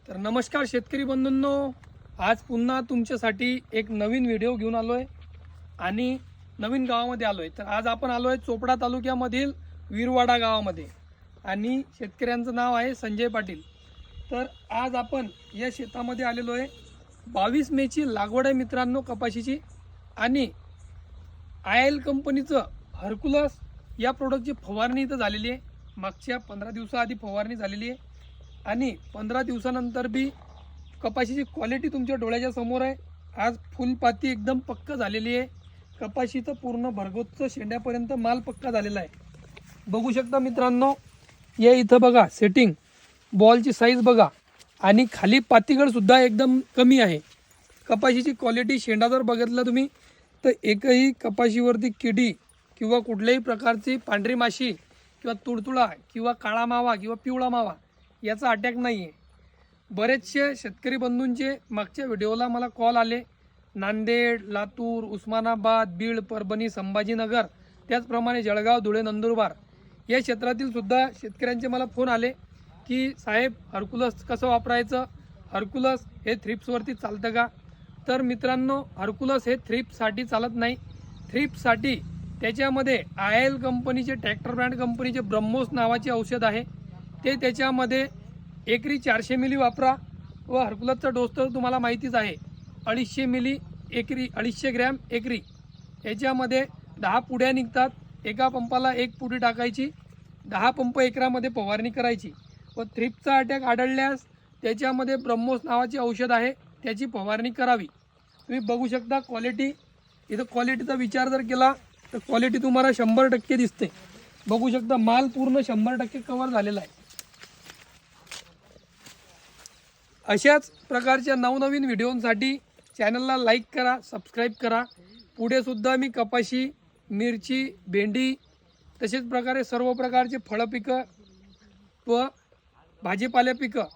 तर नमस्कार शेतकरी बंधूंनो, आज पुन्हा तुमच्यासाठी एक नवीन व्हिडिओ घेऊन आलोय आणि नवीन गावामध्ये आलोय। तर आज आपण आलोय चोपडा तालुक्यामधील वीरवाडा गावामध्ये आणि शेतकऱ्यांचं नाव आहे संजय पाटील। तर आज आपण या शेतामध्ये आलेलो आहे। 22 मेची लागवड आहे मित्रांनो कपाशीची आणि आयल कंपनीचं हरकुलस या प्रोडक्टची फवारणी इथं झालेली आहे। मागच्या 15 दिवसाआधी फवारणी झालेली आहे आणि 15 दिवसानंतर बी कपाशीची क्वालिटी तुमच्या डोळ्याच्या समोर आहे। आज फुलपाती एकदम पक्क झालेली आहे। कपाशीचं पूर्ण भरगोच्च शेंड्यापर्यंत माल पक्का झालेला आहे। बघू शकता मित्रांनो, या इथं बघा सेटिंग, बॉलची साईज बघा आणि खाली पातीगड सुद्धा एकदम कमी आहे। कपाशीची क्वालिटी शेंडा जर बघितला तुम्ही तर एकही कपाशीवरती किडी किंवा कुठल्याही प्रकारची पांढरी माशी किंवा तुडतुडा किंवा काळा मावा किंवा पिवळा मावा याचा अटॅक नाही आहे। बरेचसे शेतकरी बंधूंचे मागच्या व्हिडिओला मला कॉल आले, नांदेड, लातूर, उस्मानाबाद, बीड, परभणी, संभाजीनगर, त्याचप्रमाणे जळगाव, धुळे, नंदुरबार या क्षेत्रातील सुद्धा शेतकऱ्यांचे मला फोन आले की साहेब हरकुलस कसं वापरायचं, हरकुलस हे थ्रिप्सवरती चालतं का? तर मित्रांनो, हरकुलस हे थ्रिप्ससाठी चालत नाही। थ्रिप्ससाठी त्याच्यामध्ये आयल कंपनीचे, ट्रॅक्टर ब्रँड कंपनीचे ब्रह्मोस नावाचे औषध आहे, ते त्याच्यामध्ये एकरी 400 मिली वापरा व हरकुलसचा डोस तर तुम्हाला माहितीच आहे 250 मिली एकरी, 250 ग्रॅम एकरी। याच्यामध्ये 10 पुड्या निघतात। एका पंपाला 1 पुडी टाकायची, 10 पंप एकरामध्ये फवारणी करायची व थ्रिप्सचा अटॅक आढळल्यास त्याच्यामध्ये ब्रह्मोस नावाचे औषध आहे, त्याची फवारणी करावी। तुम्ही बघू शकता क्वालिटी, इथं क्वालिटीचा विचार जर केला तर क्वालिटी तुम्हाला 100% दिसते। बघू शकता माल पूर्ण 100% कव्हर झालेला आहे। अशाच प्रकारच्या नवनवीन व्हिडिओंसाठी चॅनलला लाईक करा, सबस्क्राईब करा। पुढे सुद्धा मी कपाशी, मिरची, भेंडी तसेच प्रकारे सर्व प्रकारचे फळं पिकं व भाजीपाला पिकं